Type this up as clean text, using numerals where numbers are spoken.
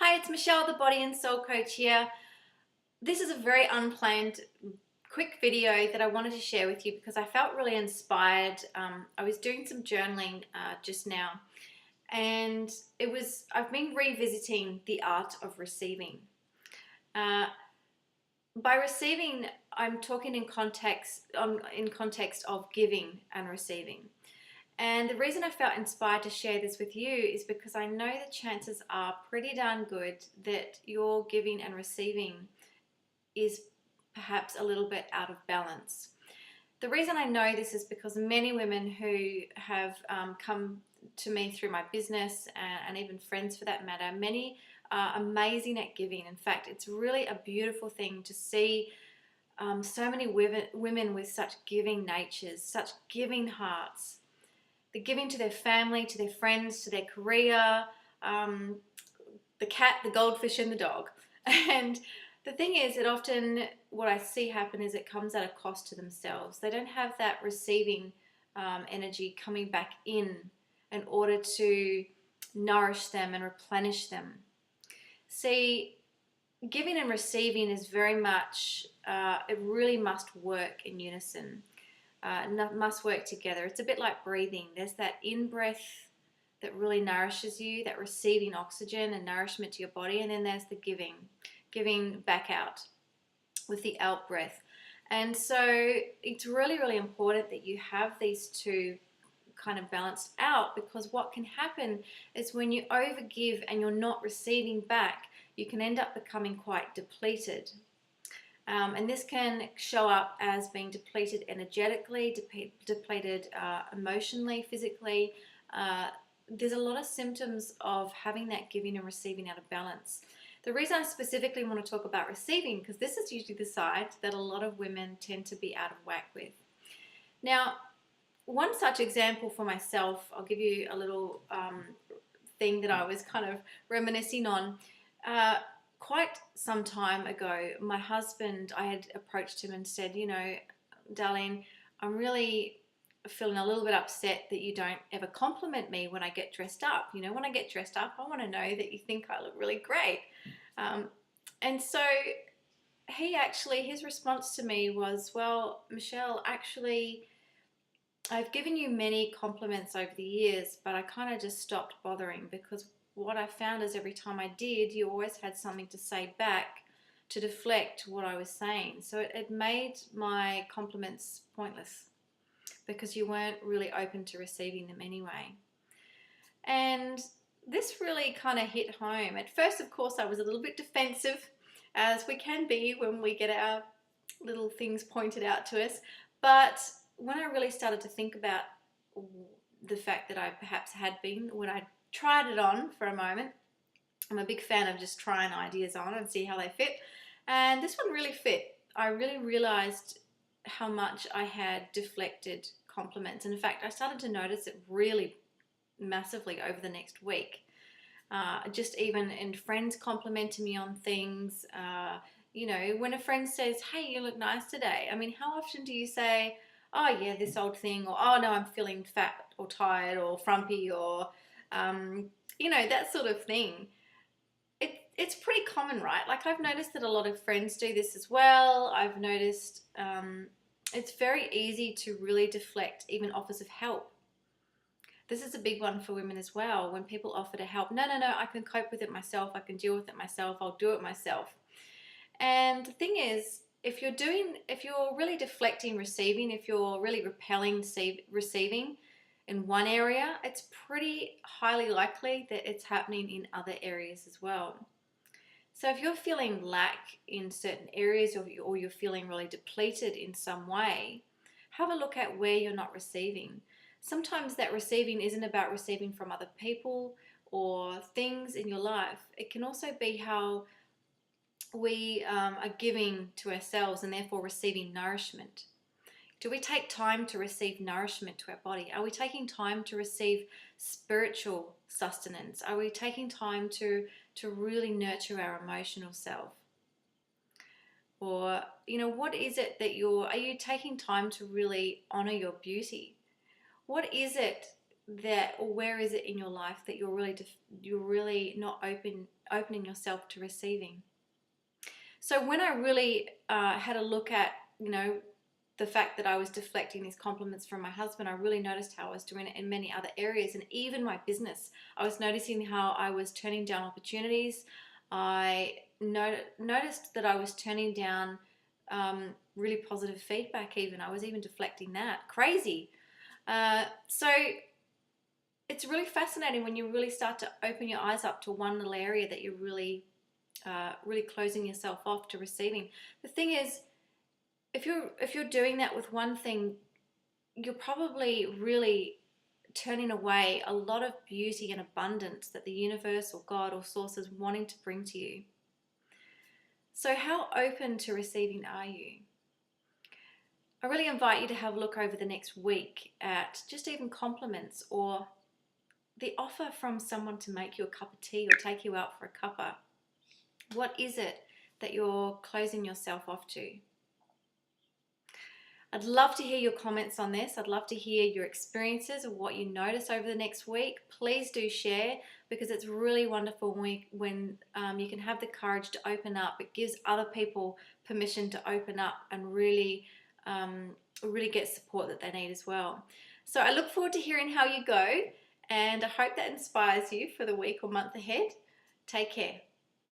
Hi, it's Michelle, the Body and Soul Coach here. This is a very unplanned, quick video that I wanted to share with you because I felt really inspired. I was doing some journaling just now, and I've been revisiting the art of receiving. Uh, by receiving, I'm talking in context of giving and receiving. And the reason I felt inspired to share this with you is because I know the chances are pretty darn good that your giving and receiving is perhaps a little bit out of balance. The reason I know this is because many women who have come to me through my business and even friends for that matter, many are amazing at giving. In fact, it's really a beautiful thing to see so many women with such giving natures, such giving hearts. They're giving to their family, to their friends, to their career, the cat, the goldfish, and the dog. And the thing is that often what I see happen is it comes at a cost to themselves. They don't have that receiving energy coming back in order to nourish them and replenish them. See, giving and receiving is very much, it really must work in unison. Must work together. It's a bit like breathing. There's that in-breath that really nourishes you, that receiving oxygen and nourishment to your body, and then there's the giving back out with the out breath. And so it's really, really important that you have these two kind of balanced out, because what can happen is when you overgive and you're not receiving back, you can end up becoming quite depleted. And this can show up as being depleted energetically, depleted emotionally, physically. There's a lot of symptoms of having that giving and receiving out of balance. The reason I specifically want to talk about receiving, because this is usually the side that a lot of women tend to be out of whack with. Now, one such example for myself, I'll give you a little thing that I was kind of reminiscing on. Quite some time ago, my husband, I had approached him and said, darling, I'm really feeling a little bit upset that you don't ever compliment me when I get dressed up. When I get dressed up, I want to know that you think I look really great. And so his response to me was, well, Michelle, actually, I've given you many compliments over the years, but I kind of just stopped bothering, because what I found is every time I did, you always had something to say back to deflect what I was saying. So it made my compliments pointless, because you weren't really open to receiving them anyway. And this really kind of hit home. At first, of course, I was a little bit defensive, as we can be when we get our little things pointed out to us. But when I really started to think about the fact that I perhaps had been, when I tried it on for a moment, I'm a big fan of just trying ideas on and see how they fit. And this one really fit. I really realized how much I had deflected compliments. And in fact, I started to notice it really massively over the next week. Just even in friends complimenting me on things. When a friend says, hey, you look nice today. I mean, how often do you say, oh yeah, this old thing, or oh no, I'm feeling fat or tired or frumpy, or that sort of thing. It's pretty common, right? Like, I've noticed that a lot of friends do this as well. I've noticed it's very easy to really deflect even offers of help. This is a big one for women as well. When people offer to help, no, I can cope with it myself. I can deal with it myself. I'll do it myself. And the thing is, if you're really deflecting receiving, if you're really repelling receiving in one area, it's pretty highly likely that it's happening in other areas as well. So if you're feeling lack in certain areas, or you're feeling really depleted in some way, have a look at where you're not receiving. Sometimes that receiving isn't about receiving from other people or things in your life. It can also be how we are giving to ourselves and therefore receiving nourishment. Do we take time to receive nourishment to our body? Are we taking time to receive spiritual sustenance? Are we taking time to really nurture our emotional self? Or, what is it that are you taking time to really honor your beauty? What is it or where is it in your life that you're really not opening yourself to receiving. So when I really had a look at, the fact that I was deflecting these compliments from my husband, I really noticed how I was doing it in many other areas, and even my business. I was noticing how I was turning down opportunities. I noticed that I was turning down really positive feedback even. I was even deflecting that. Crazy. So it's really fascinating when you really start to open your eyes up to one little area that you're really closing yourself off to receiving. The thing is, if you're doing that with one thing, you're probably really turning away a lot of beauty and abundance that the universe or God or source is wanting to bring to you. So how open to receiving are you? I really invite you to have a look over the next week at just even compliments or the offer from someone to make you a cup of tea or take you out for a cuppa. What is it that you're closing yourself off to? I'd love to hear your comments on this. I'd love to hear your experiences of what you notice over the next week. Please do share, because it's really wonderful when you can have the courage to open up. It gives other people permission to open up and really get support that they need as well. So I look forward to hearing how you go, and I hope that inspires you for the week or month ahead. Take care.